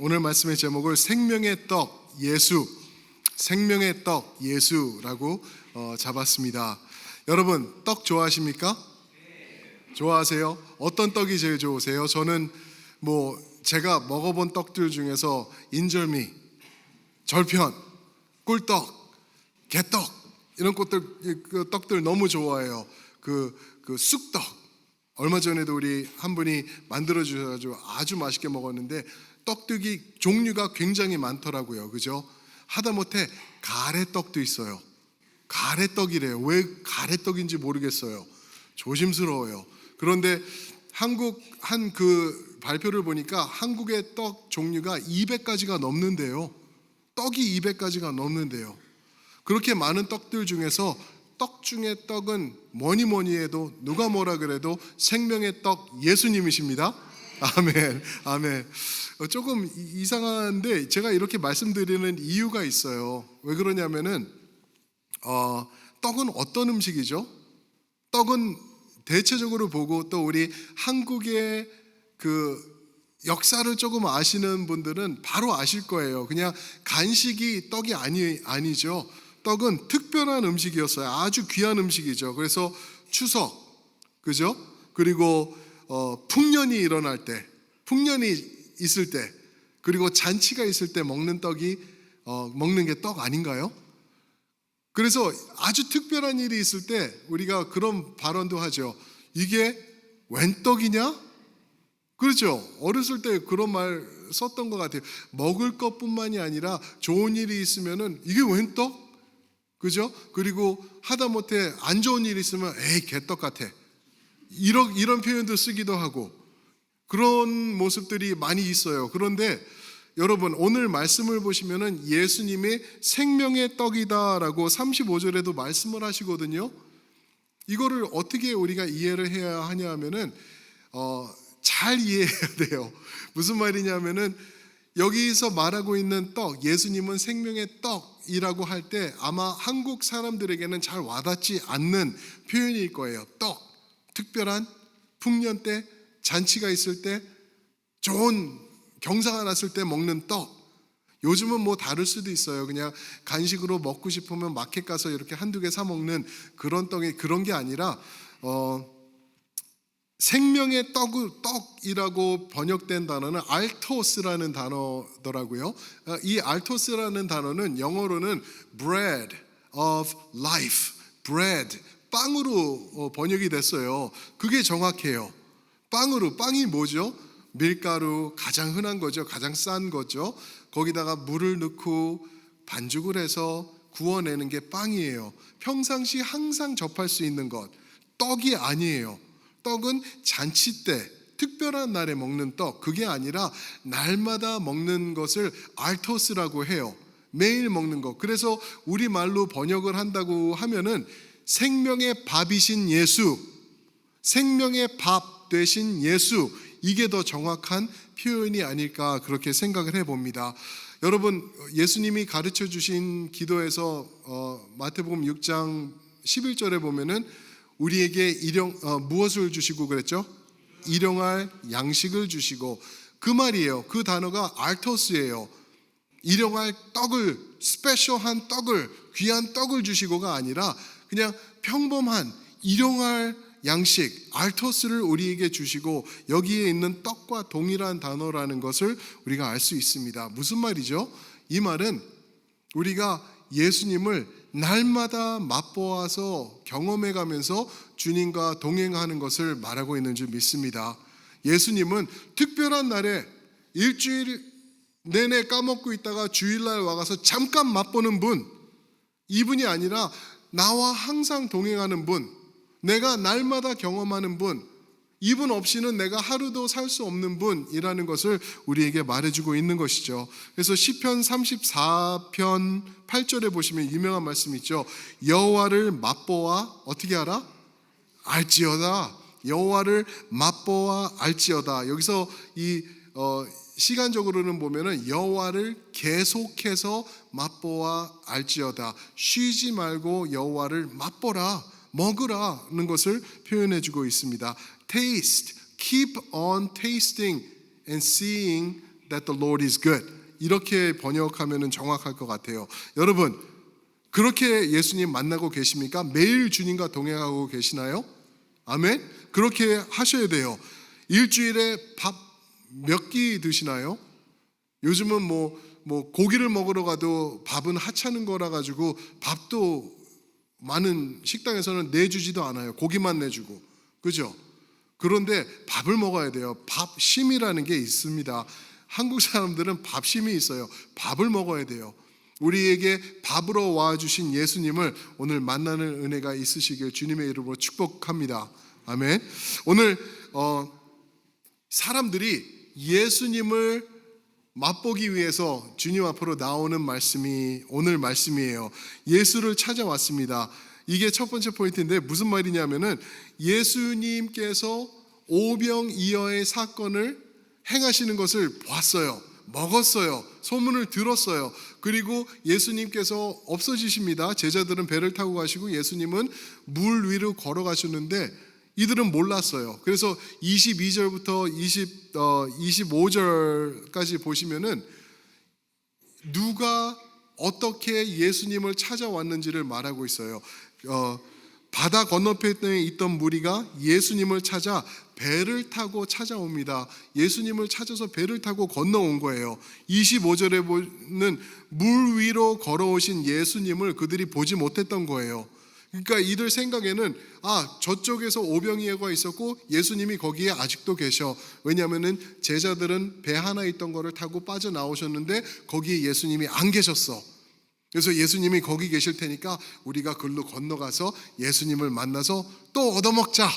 오늘 말씀의 제목을 생명의 떡 예수, 생명의 떡 예수라고 잡았습니다. 여러분, 떡 좋아하십니까? 좋아하세요? 어떤 떡이 제일 좋으세요? 저는 제가 먹어본 떡들 중에서 인절미, 절편, 꿀떡, 개떡 이런 떡들 너무 좋아해요. 그 쑥떡, 얼마 전에도 우리 한 분이 만들어 주셔가지고 아주 맛있게 먹었는데 떡들이 종류가 굉장히 많더라고요. 그죠? 하다못해 가래떡도 있어요. 가래떡이래요. 왜 가래떡인지 모르겠어요. 조심스러워요. 그런데 한국 그 발표를 보니까 한국의 떡 종류가 200가지가 넘는데요. 떡이 200가지가 넘는데요. 그렇게 많은 떡들 중에서 떡 중에 떡은 뭐니 해도 누가 뭐라 그래도 생명의 떡 예수님이십니다. 아멘, 아멘. 조금 이상한데 제가 이렇게 말씀드리는 이유가 있어요. 왜 그러냐면은 떡은 어떤 음식이죠? 떡은 대체적으로 보고 또 우리 한국의 그 역사를 조금 아시는 분들은 바로 아실 거예요. 그냥 간식이 떡이 아니죠. 떡은 특별한 음식이었어요. 아주 귀한 음식이죠. 그래서 추석, 그죠? 그리고 풍년이 일어날 때, 풍년이 있을 때, 그리고 잔치가 있을 때 먹는 떡이 먹는 게 떡 아닌가요? 그래서 아주 특별한 일이 있을 때 우리가 그런 발언도 하죠. 이게 웬 떡이냐? 그렇죠. 어렸을 때 그런 말 썼던 것 같아요. 먹을 것뿐만이 아니라 좋은 일이 있으면은 이게 웬 떡? 그죠? 그리고 하다못해 안 좋은 일이 있으면 에이 개떡 같아. 이런 표현도 쓰기도 하고 그런 모습들이 많이 있어요. 그런데 여러분, 오늘 말씀을 보시면은 예수님이 생명의 떡이다라고 35절에도 말씀을 하시거든요. 이거를 어떻게 우리가 이해를 해야 하냐 하면은 잘 이해해야 돼요. 무슨 말이냐면은 여기서 말하고 있는 떡, 예수님은 생명의 떡이라고 할 때 아마 한국 사람들에게는 잘 와닿지 않는 표현일 거예요. 떡, 특별한 풍년 때, 잔치가 있을 때, 좋은 경사가 났을 때 먹는 떡. 요즘은 다를 수도 있어요. 그냥 간식으로 먹고 싶으면 마켓 가서 이렇게 한두 개 사 먹는 그런 떡이 그런 게 아니라 생명의 떡이라고 번역된 단어는 알토스라는 단어더라고요. 이 알토스라는 단어는 영어로는 bread of life, bread, 빵으로 번역이 됐어요. 그게 정확해요. 빵이 뭐죠? 밀가루, 가장 흔한 거죠. 가장 싼 거죠. 거기다가 물을 넣고 반죽을 해서 구워내는 게 빵이에요. 평상시 항상 접할 수 있는 것, 떡이 아니에요. 떡은 잔치 때 특별한 날에 먹는 떡, 그게 아니라 날마다 먹는 것을 알토스라고 해요. 매일 먹는 것. 그래서 우리말로 번역을 한다고 하면은 생명의 밥이신 예수, 생명의 밥 되신 예수, 이게 더 정확한 표현이 아닐까 그렇게 생각을 해봅니다. 여러분, 예수님이 가르쳐 주신 기도에서 마태복음 6장 11절에 보면은 우리에게 무엇을 주시고 그랬죠? 일용할 양식을 주시고, 그 말이에요. 그 단어가 알토스예요. 일용할 떡을, 스페셜한 떡을, 귀한 떡을 주시고가 아니라 그냥 평범한 일용할 양식, 알토스를 우리에게 주시고 여기에 있는 떡과 동일한 단어라는 것을 우리가 알 수 있습니다. 무슨 말이죠? 이 말은 우리가 예수님을 날마다 맛보아서 경험해가면서 주님과 동행하는 것을 말하고 있는 줄 믿습니다. 예수님은 특별한 날에 일주일 내내 까먹고 있다가 주일날 와가서 잠깐 맛보는 분, 이분이 아니라 나와 항상 동행하는 분, 내가 날마다 경험하는 분, 이분 없이는 내가 하루도 살 수 없는 분이라는 것을 우리에게 말해주고 있는 것이죠. 그래서 시편 34편 8절에 보시면 유명한 말씀이 있죠. 여호와를 맛보아 어떻게 알아? 알지어다. 여호와를 맛보아 알지어다. 여기서 이 시간적으로는 보면은 여호와를 계속해서 맛보아 알지어다. 쉬지 말고 여호와를 맛보라, 먹으라는 것을 표현해주고 있습니다. Taste, keep on tasting and seeing that the Lord is good. 이렇게 번역하면 정확할 것 같아요. 여러분, 그렇게 예수님 만나고 계십니까? 매일 주님과 동행하고 계시나요? 아멘? 그렇게 하셔야 돼요. 일주일에 밥 몇 끼 드시나요? 요즘은 뭐 고기를 먹으러 가도 밥은 하찮은 거라 가지고 밥도 많은 식당에서는 내주지도 않아요. 고기만 내주고. 그죠? 그런데 밥을 먹어야 돼요. 밥심이라는 게 있습니다. 한국 사람들은 밥심이 있어요. 밥을 먹어야 돼요. 우리에게 밥으로 와주신 예수님을 오늘 만나는 은혜가 있으시길 주님의 이름으로 축복합니다. 아멘. 오늘 사람들이 예수님을 맛보기 위해서 주님 앞으로 나오는 말씀이 오늘 말씀이에요. 예수를 찾아왔습니다. 이게 첫 번째 포인트인데 무슨 말이냐면은 예수님께서 오병이어의 사건을 행하시는 것을 봤어요. 먹었어요. 소문을 들었어요. 그리고 예수님께서 없어지십니다. 제자들은 배를 타고 가시고 예수님은 물 위로 걸어가셨는데 이들은 몰랐어요. 그래서 22절부터 25절까지 보시면은 누가 어떻게 예수님을 찾아왔는지를 말하고 있어요. 바다 건너편에 있던 무리가 예수님을 찾아 배를 타고 찾아옵니다. 예수님을 찾아서 배를 타고 건너온 거예요. 25절에 보는 물 위로 걸어오신 예수님을 그들이 보지 못했던 거예요. 그러니까 이들 생각에는 저쪽에서 오병이어가 있었고 예수님이 거기에 아직도 계셔. 왜냐하면은 제자들은 배 하나 있던 거를 타고 빠져나오셨는데 거기에 예수님이 안 계셨어. 그래서 예수님이 거기 계실 테니까 우리가 글로 건너가서 예수님을 만나서 또 얻어먹자.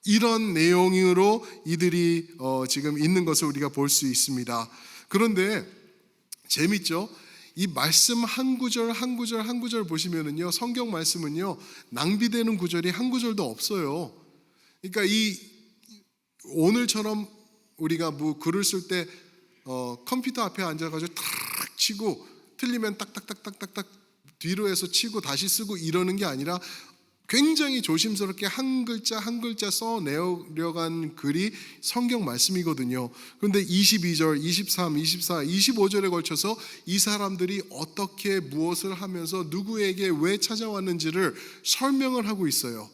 이런 내용으로 이들이 지금 있는 것을 우리가 볼 수 있습니다. 그런데 재밌죠? 이 말씀 한 구절 한 구절 한 구절 보시면은요, 성경 말씀은요 낭비되는 구절이 한 구절도 없어요. 그러니까 이 오늘처럼 우리가 뭐 글을 쓸 때 컴퓨터 앞에 앉아가지고 탁 치고 틀리면 딱딱딱딱딱딱 뒤로 해서 치고 다시 쓰고 이러는 게 아니라 굉장히 조심스럽게 한 글자 한 글자 써내려간 글이 성경 말씀이거든요. 그런데 22절, 23, 24, 25절에 걸쳐서 이 사람들이 어떻게 무엇을 하면서 누구에게 왜 찾아왔는지를 설명을 하고 있어요.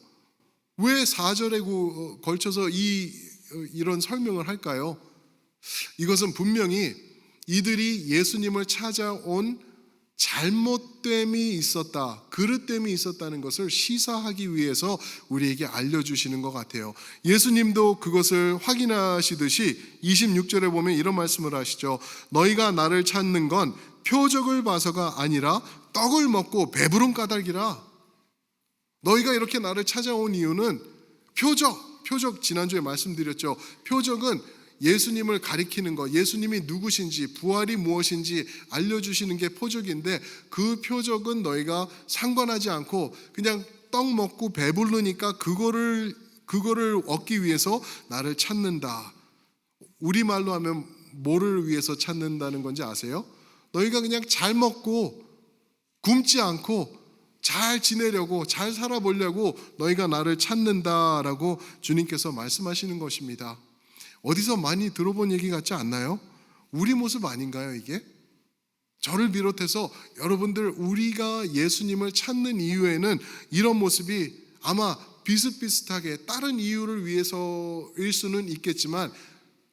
왜 4절에 걸쳐서 이런 설명을 할까요? 이것은 분명히 이들이 예수님을 찾아온 잘못됨이 있었다, 그릇됨이 있었다는 것을 시사하기 위해서 우리에게 알려주시는 것 같아요. 예수님도 그것을 확인하시듯이 26절에 보면 이런 말씀을 하시죠. 너희가 나를 찾는 건 표적을 봐서가 아니라 떡을 먹고 배부른 까닭이라. 너희가 이렇게 나를 찾아온 이유는 표적 지난주에 말씀드렸죠. 표적은 예수님을 가리키는 것, 예수님이 누구신지, 부활이 무엇인지 알려주시는 게 표적인데 그 표적은 너희가 상관하지 않고 그냥 떡 먹고 배부르니까 그거를 얻기 위해서 나를 찾는다. 우리말로 하면 뭐를 위해서 찾는다는 건지 아세요? 너희가 그냥 잘 먹고 굶지 않고 잘 지내려고, 잘 살아보려고 너희가 나를 찾는다라고 주님께서 말씀하시는 것입니다. 어디서 많이 들어본 얘기 같지 않나요? 우리 모습 아닌가요, 이게? 저를 비롯해서 여러분들 우리가 예수님을 찾는 이유에는 이런 모습이 아마 비슷비슷하게 다른 이유를 위해서일 수는 있겠지만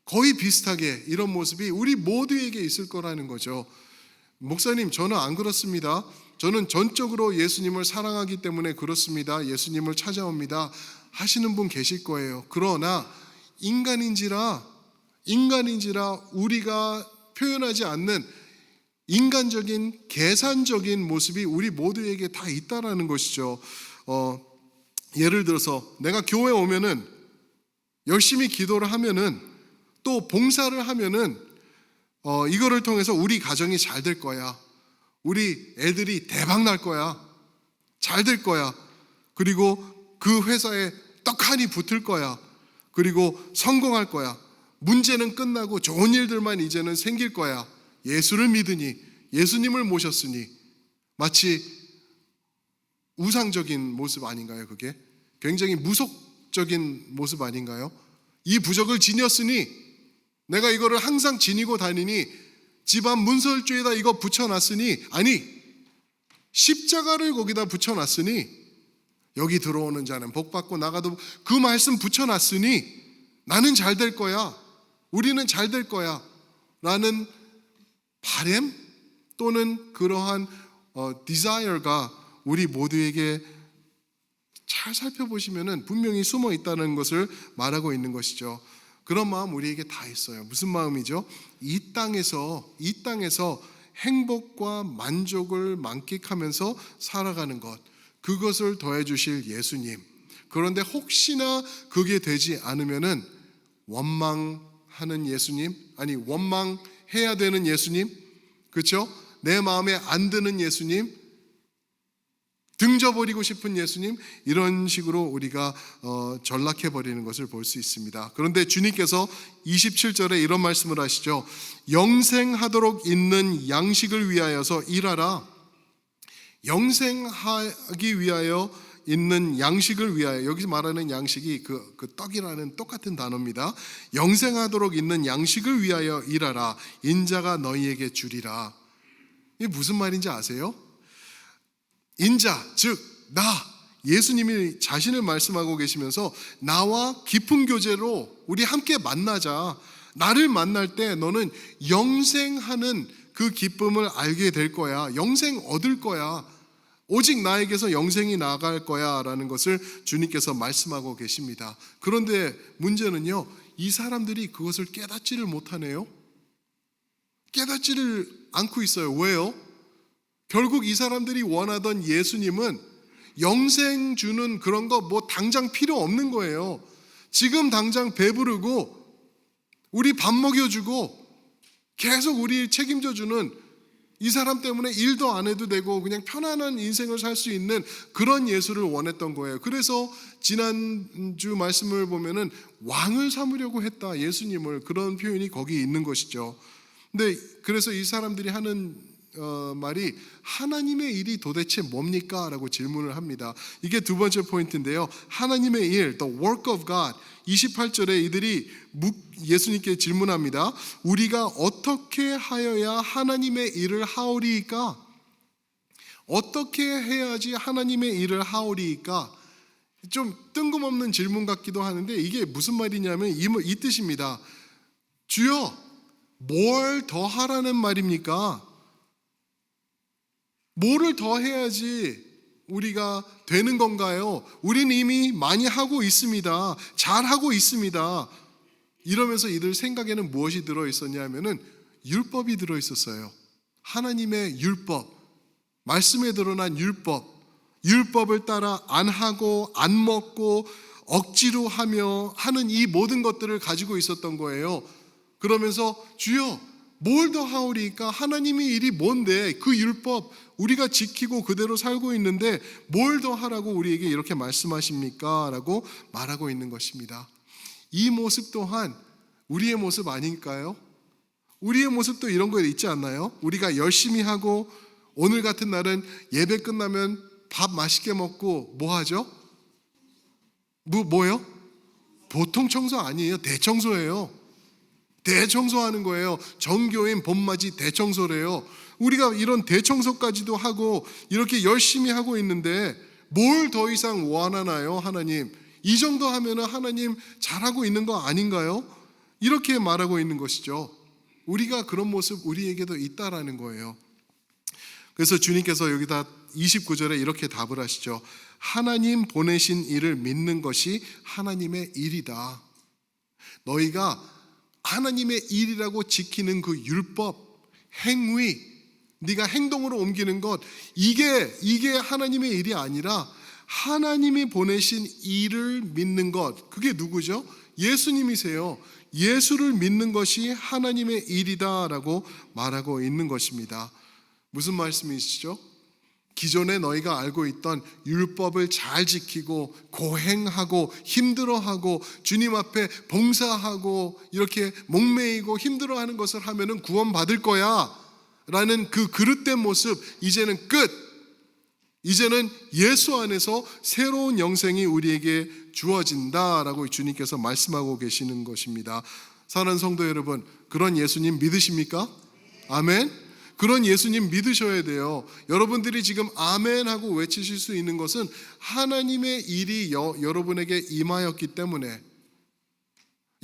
거의 비슷하게 이런 모습이 우리 모두에게 있을 거라는 거죠. 목사님, 저는 안 그렇습니다. 저는 전적으로 예수님을 사랑하기 때문에 그렇습니다. 예수님을 찾아옵니다. 하시는 분 계실 거예요. 그러나 인간인지라 우리가 표현하지 않는 인간적인 계산적인 모습이 우리 모두에게 다 있다라는 것이죠. 예를 들어서 내가 교회 오면은 열심히 기도를 하면은 또 봉사를 하면은 이거를 통해서 우리 가정이 잘 될 거야. 우리 애들이 대박 날 거야. 잘 될 거야. 그리고 그 회사에 떡하니 붙을 거야. 그리고 성공할 거야. 문제는 끝나고 좋은 일들만 이제는 생길 거야. 예수를 믿으니, 예수님을 모셨으니. 마치 우상적인 모습 아닌가요, 그게? 굉장히 무속적인 모습 아닌가요? 이 부적을 지녔으니 내가 이거를 항상 지니고 다니니 집안 문설주에다 이거 붙여놨으니, 아니 십자가를 거기다 붙여놨으니 여기 들어오는 자는 복받고 나가도 그 말씀 붙여놨으니 나는 잘 될 거야, 우리는 잘 될 거야 라는 바램 또는 그러한 desire가 우리 모두에게 잘 살펴보시면 분명히 숨어 있다는 것을 말하고 있는 것이죠. 그런 마음 우리에게 다 있어요. 무슨 마음이죠? 이 땅에서 행복과 만족을 만끽하면서 살아가는 것, 그것을 더해 주실 예수님. 그런데 혹시나 그게 되지 않으면은 원망하는 예수님, 아니 원망해야 되는 예수님, 그렇죠? 내 마음에 안 드는 예수님, 등져버리고 싶은 예수님, 이런 식으로 우리가 전락해버리는 것을 볼 수 있습니다. 그런데 주님께서 27절에 이런 말씀을 하시죠. 영생하도록 있는 양식을 위하여서 일하라. 영생하기 위하여 있는 양식을 위하여, 여기서 말하는 양식이 그 떡이라는 똑같은 단어입니다. 영생하도록 있는 양식을 위하여 일하라. 인자가 너희에게 주리라. 이게 무슨 말인지 아세요? 인자, 즉 나, 예수님이 자신을 말씀하고 계시면서 나와 깊은 교제로 우리 함께 만나자. 나를 만날 때 너는 영생하는 그 기쁨을 알게 될 거야. 영생 얻을 거야. 오직 나에게서 영생이 나아갈 거야 라는 것을 주님께서 말씀하고 계십니다. 그런데 문제는요, 이 사람들이 그것을 깨닫지를 못하네요. 깨닫지를 않고 있어요. 왜요? 결국 이 사람들이 원하던 예수님은 영생 주는 그런 거 뭐 당장 필요 없는 거예요. 지금 당장 배부르고 우리 밥 먹여주고 계속 우리 책임져 주는, 이 사람 때문에 일도 안 해도 되고 그냥 편안한 인생을 살 수 있는 그런 예수를 원했던 거예요. 그래서 지난주 말씀을 보면은 왕을 삼으려고 했다, 예수님을, 그런 표현이 거기 있는 것이죠. 근데 그래서 이 사람들이 하는 말이 하나님의 일이 도대체 뭡니까? 라고 질문을 합니다. 이게 두 번째 포인트인데요. 하나님의 일, the work of God. 28절에 이들이 예수님께 질문합니다. 우리가 어떻게 하여야 하나님의 일을 하오리이까? 어떻게 해야지 하나님의 일을 하오리이까? 좀 뜬금없는 질문 같기도 하는데 이게 무슨 말이냐면 이 뜻입니다. 주여, 뭘 더 하라는 말입니까? 뭐를 더 해야지 우리가 되는 건가요? 우리는 이미 많이 하고 있습니다. 잘하고 있습니다. 이러면서 이들 생각에는 무엇이 들어있었냐면은 율법이 들어있었어요. 하나님의 율법, 말씀에 드러난 율법, 율법을 따라 안 하고 안 먹고 억지로 하며 하는 이 모든 것들을 가지고 있었던 거예요. 그러면서 주여, 뭘 더 하오리까? 하나님의 일이 뭔데? 그 율법 우리가 지키고 그대로 살고 있는데 뭘 더 하라고 우리에게 이렇게 말씀하십니까? 라고 말하고 있는 것입니다. 이 모습 또한 우리의 모습 아닐까요? 우리의 모습도 이런 거에 있지 않나요? 우리가 열심히 하고 오늘 같은 날은 예배 끝나면 밥 맛있게 먹고 뭐 하죠? 뭐요? 보통 청소 아니에요. 대청소예요. 대청소하는 거예요. 정교인 봄맞이 대청소래요. 우리가 이런 대청소까지도 하고 이렇게 열심히 하고 있는데 뭘 더 이상 원하나요? 하나님, 이 정도 하면 하나님 잘하고 있는 거 아닌가요? 이렇게 말하고 있는 것이죠. 우리가 그런 모습 우리에게도 있다라는 거예요. 그래서 주님께서 여기다 29절에 이렇게 답을 하시죠. 하나님 보내신 일을 믿는 것이 하나님의 일이다. 너희가 하나님의 일이라고 지키는 그 율법, 행위, 네가 행동으로 옮기는 것, 이게 하나님의 일이 아니라 하나님이 보내신 일을 믿는 것. 그게 누구죠? 예수님이세요. 예수를 믿는 것이 하나님의 일이다라고 말하고 있는 것입니다. 무슨 말씀이시죠? 기존에 너희가 알고 있던 율법을 잘 지키고 고행하고 힘들어하고 주님 앞에 봉사하고 이렇게 목매이고 힘들어하는 것을 하면은 구원받을 거야 라는 그 그릇된 모습, 이제는 끝. 이제는 예수 안에서 새로운 영생이 우리에게 주어진다라고 주님께서 말씀하고 계시는 것입니다. 사랑하는 성도 여러분, 그런 예수님 믿으십니까? 아멘. 그런 예수님 믿으셔야 돼요. 여러분들이 지금 아멘 하고 외치실 수 있는 것은 하나님의 일이 여러분에게 임하였기 때문에,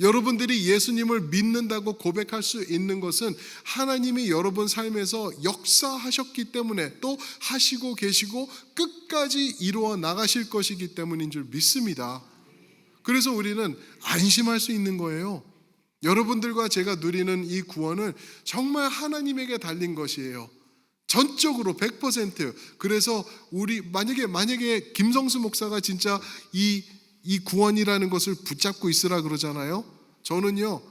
여러분들이 예수님을 믿는다고 고백할 수 있는 것은 하나님이 여러분 삶에서 역사하셨기 때문에, 또 하시고 계시고 끝까지 이루어 나가실 것이기 때문인 줄 믿습니다. 그래서 우리는 안심할 수 있는 거예요. 여러분들과 제가 누리는 이 구원은 정말 하나님에게 달린 것이에요. 전적으로 100%. 그래서 우리 만약에 김성수 목사가 진짜 이 구원이라는 것을 붙잡고 있으라 그러잖아요. 저는요,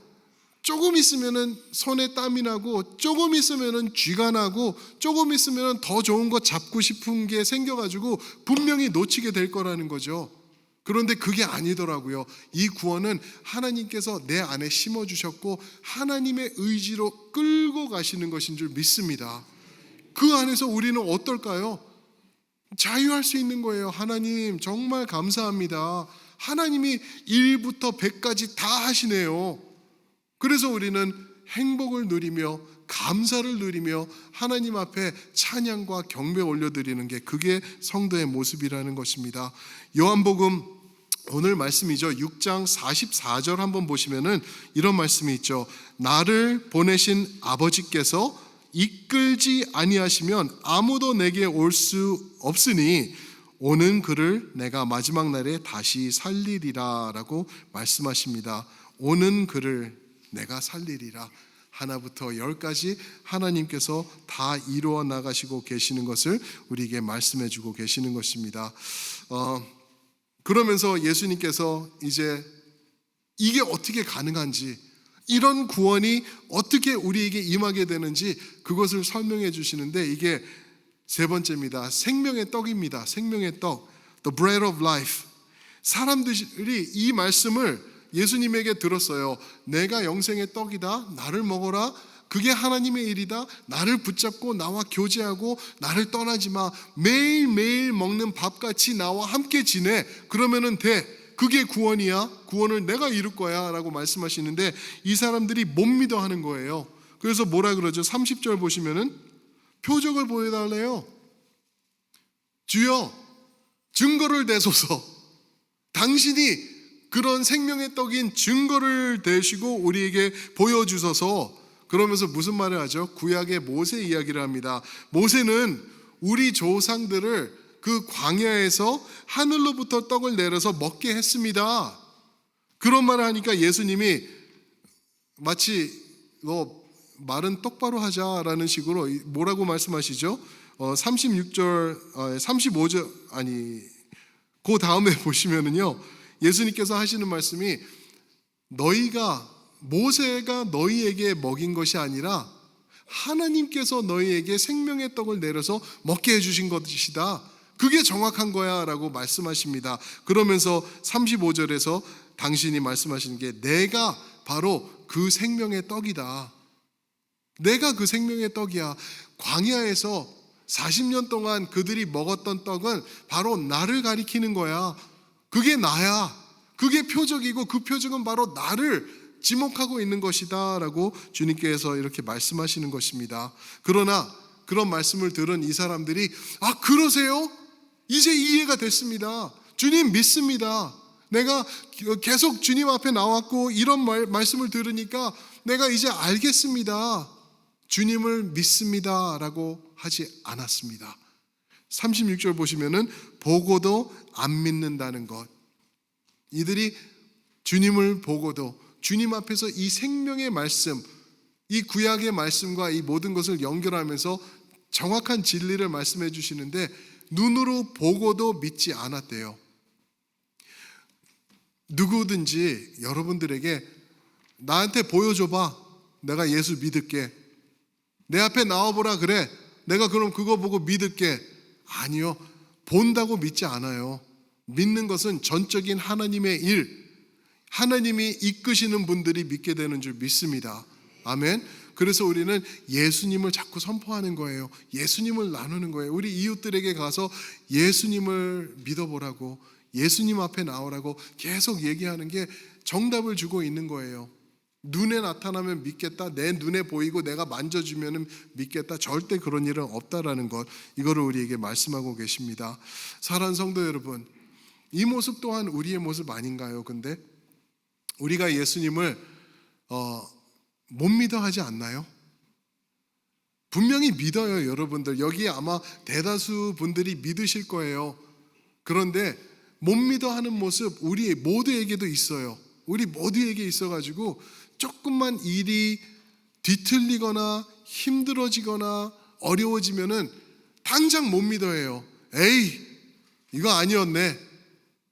조금 있으면은 손에 땀이 나고, 조금 있으면은 쥐가 나고, 조금 있으면은 더 좋은 거 잡고 싶은 게 생겨가지고 분명히 놓치게 될 거라는 거죠. 그런데 그게 아니더라고요. 이 구원은 하나님께서 내 안에 심어주셨고 하나님의 의지로 끌고 가시는 것인 줄 믿습니다. 그 안에서 우리는 어떨까요? 자유할 수 있는 거예요. 하나님 정말 감사합니다. 하나님이 1부터 100까지 다 하시네요. 그래서 우리는 행복을 누리며 감사를 누리며 하나님 앞에 찬양과 경배 올려드리는 게, 그게 성도의 모습이라는 것입니다. 요한복음 오늘 말씀이죠. 6장 44절 한번 보시면은 이런 말씀이 있죠. 나를 보내신 아버지께서 이끌지 아니하시면 아무도 내게 올 수 없으니 오는 그를 내가 마지막 날에 다시 살리리라 라고 말씀하십니다. 오는 그를 내가 살리리라. 하나부터 10까지 하나님께서 다 이루어 나가시고 계시는 것을 우리에게 말씀해 주고 계시는 것입니다. 그러면서 예수님께서 이제 이게 어떻게 가능한지, 이런 구원이 어떻게 우리에게 임하게 되는지 그것을 설명해 주시는데, 이게 세 번째입니다. 생명의 떡입니다. 생명의 떡, the bread of life. 사람들이 이 말씀을 예수님에게 들었어요. 내가 영생의 떡이다. 나를 먹어라. 그게 하나님의 일이다. 나를 붙잡고 나와 교제하고 나를 떠나지 마. 매일매일 먹는 밥같이 나와 함께 지내. 그러면은 돼. 그게 구원이야. 구원을 내가 이룰 거야 라고 말씀하시는데, 이 사람들이 못 믿어 하는 거예요. 그래서 뭐라 그러죠? 30절 보시면은 표적을 보여달래요. 주여 증거를 대소서. 당신이 그런 생명의 떡인 증거를 대시고 우리에게 보여주소서. 그러면서 무슨 말을 하죠? 구약의 모세 이야기를 합니다. 모세는 우리 조상들을 그 광야에서 하늘로부터 떡을 내려서 먹게 했습니다. 그런 말을 하니까 예수님이 마치 너 말은 똑바로 하자라는 식으로 뭐라고 말씀하시죠? 36절, 35절, 아니 그 다음에 보시면은요, 예수님께서 하시는 말씀이 모세가 너희에게 먹인 것이 아니라 하나님께서 너희에게 생명의 떡을 내려서 먹게 해주신 것이다. 그게 정확한 거야 라고 말씀하십니다. 그러면서 35절에서 당신이 말씀하시는 게 내가 바로 그 생명의 떡이다. 내가 그 생명의 떡이야. 광야에서 40년 동안 그들이 먹었던 떡은 바로 나를 가리키는 거야. 그게 나야. 그게 표적이고 그 표적은 바로 나를 지목하고 있는 것이다 라고 주님께서 이렇게 말씀하시는 것입니다. 그러나 그런 말씀을 들은 이 사람들이 그러세요? 이제 이해가 됐습니다. 주님 믿습니다. 내가 계속 주님 앞에 나왔고 이런 말씀을 들으니까 내가 이제 알겠습니다. 주님을 믿습니다 라고 하지 않았습니다. 36절 보시면은 보고도 안 믿는다는 것. 이들이 주님을 보고도 주님 앞에서 이 생명의 말씀, 이 구약의 말씀과 이 모든 것을 연결하면서 정확한 진리를 말씀해 주시는데 눈으로 보고도 믿지 않았대요. 누구든지 여러분들에게 나한테 보여줘봐. 내가 예수 믿을게. 내 앞에 나와보라 그래. 내가 그럼 그거 보고 믿을게. 아니요. 본다고 믿지 않아요. 믿는 것은 전적인 하나님의 일, 하나님이 이끄시는 분들이 믿게 되는 줄 믿습니다. 아멘. 그래서 우리는 예수님을 자꾸 선포하는 거예요. 예수님을 나누는 거예요. 우리 이웃들에게 가서 예수님을 믿어보라고, 예수님 앞에 나오라고 계속 얘기하는 게 정답을 주고 있는 거예요. 눈에 나타나면 믿겠다, 내 눈에 보이고 내가 만져주면 믿겠다, 절대 그런 일은 없다라는 것, 이거를 우리에게 말씀하고 계십니다. 사랑하는 성도 여러분, 이 모습 또한 우리의 모습 아닌가요? 근데 우리가 예수님을 못 믿어 하지 않나요? 분명히 믿어요. 여러분들 여기 아마 대다수 분들이 믿으실 거예요. 그런데 못 믿어 하는 모습 우리 모두에게도 있어요. 우리 모두에게 있어가지고 조금만 일이 뒤틀리거나 힘들어지거나 어려워지면은 당장 못 믿어해요. 에이, 이거 아니었네.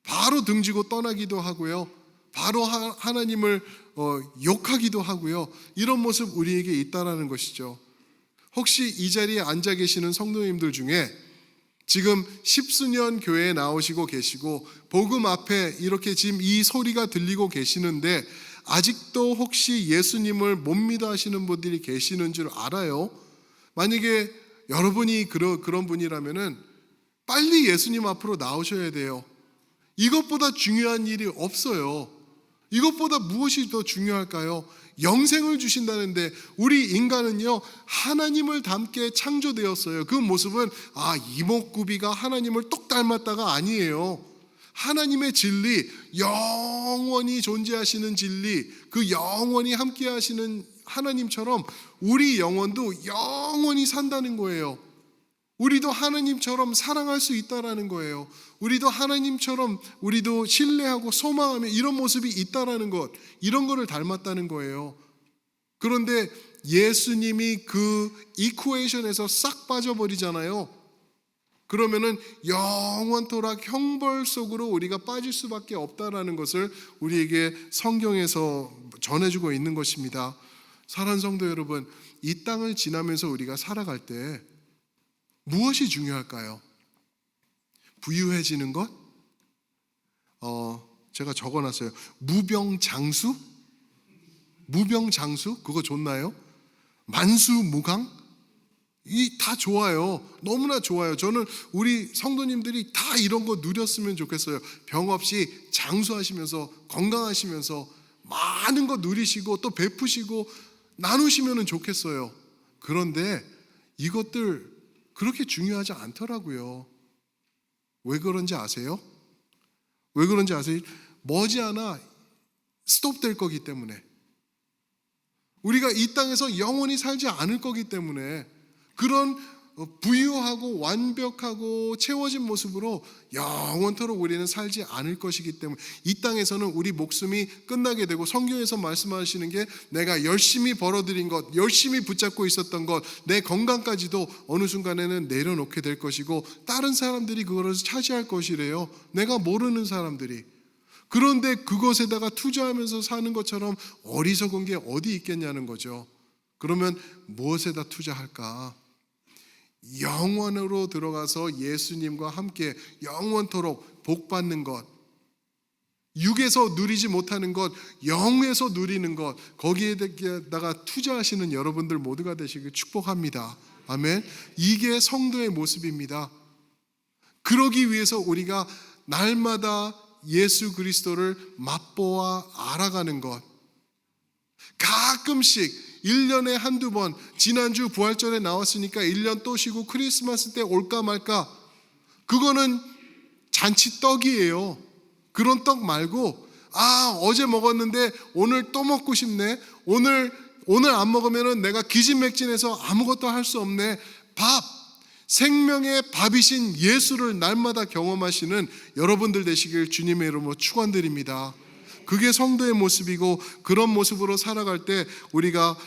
바로 등지고 떠나기도 하고요. 바로 하나님을 욕하기도 하고요. 이런 모습 우리에게 있다라는 것이죠. 혹시 이 자리에 앉아 계시는 성도님들 중에 지금 십수년 교회에 나오시고 계시고 복음 앞에 이렇게 지금 이 소리가 들리고 계시는데 아직도 혹시 예수님을 못 믿어 하시는 분들이 계시는 줄 알아요? 만약에 여러분이 그런 분이라면은 빨리 예수님 앞으로 나오셔야 돼요. 이것보다 중요한 일이 없어요. 이것보다 무엇이 더 중요할까요? 영생을 주신다는데 우리 인간은요 하나님을 닮게 창조되었어요. 그 모습은 이목구비가 하나님을 똑 닮았다가 아니에요. 하나님의 진리, 영원히 존재하시는 진리, 그 영원히 함께 하시는 하나님처럼 우리 영혼도 영원히 산다는 거예요. 우리도 하나님처럼 사랑할 수 있다라는 거예요. 우리도 하나님처럼 우리도 신뢰하고 소망하며 이런 모습이 있다라는 것, 이런 거를 닮았다는 거예요. 그런데 예수님이 그 이쿠에이션에서 싹 빠져버리잖아요. 그러면은 영원토록 형벌 속으로 우리가 빠질 수밖에 없다라는 것을 우리에게 성경에서 전해주고 있는 것입니다. 사랑하는 성도 여러분, 이 땅을 지나면서 우리가 살아갈 때 무엇이 중요할까요? 부유해지는 것? 제가 적어놨어요. 무병장수? 무병장수? 그거 좋나요? 만수무강? 이 다 좋아요. 너무나 좋아요. 저는 우리 성도님들이 다 이런 거 누렸으면 좋겠어요. 병 없이 장수하시면서 건강하시면서 많은 거 누리시고 또 베푸시고 나누시면 좋겠어요. 그런데 이것들 그렇게 중요하지 않더라고요. 왜 그런지 아세요? 왜 그런지 아세요? 머지않아 스톱될 거기 때문에, 우리가 이 땅에서 영원히 살지 않을 거기 때문에, 그런 부유하고 완벽하고 채워진 모습으로 영원토록 우리는 살지 않을 것이기 때문에 이 땅에서는 우리 목숨이 끝나게 되고, 성경에서 말씀하시는 게 내가 열심히 벌어들인 것, 열심히 붙잡고 있었던 것, 내 건강까지도 어느 순간에는 내려놓게 될 것이고 다른 사람들이 그거를 차지할 것이래요. 내가 모르는 사람들이. 그런데 그것에다가 투자하면서 사는 것처럼 어리석은 게 어디 있겠냐는 거죠. 그러면 무엇에다 투자할까? 영원으로 들어가서 예수님과 함께 영원토록 복받는 것, 육에서 누리지 못하는 것, 영에서 누리는 것, 거기에다가 투자하시는 여러분들 모두가 되시길 축복합니다. 아멘. 이게 성도의 모습입니다. 그러기 위해서 우리가 날마다 예수 그리스도를 맛보아 알아가는 것, 가끔씩 1년에 한두 번, 지난주 부활절에 나왔으니까 1년 또 쉬고 크리스마스 때 올까 말까, 그거는 잔치떡이에요. 그런 떡 말고 어제 먹었는데 오늘 또 먹고 싶네, 오늘 안 먹으면 내가 기진맥진해서 아무것도 할 수 없네. 밥, 생명의 밥이신 예수를 날마다 경험하시는 여러분들 되시길 주님의 이름으로 축원드립니다. 그게 성도의 모습이고, 그런 모습으로 살아갈 때 우리가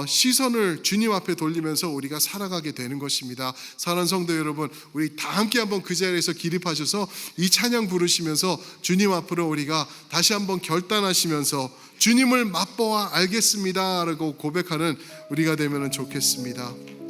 시선을 주님 앞에 돌리면서 우리가 살아가게 되는 것입니다. 사랑하는 성도 여러분, 우리 다 함께 한번 그 자리에서 기립하셔서 이 찬양 부르시면서 주님 앞으로 우리가 다시 한번 결단하시면서 주님을 맛보아 알겠습니다 라고 고백하는 우리가 되면 좋겠습니다.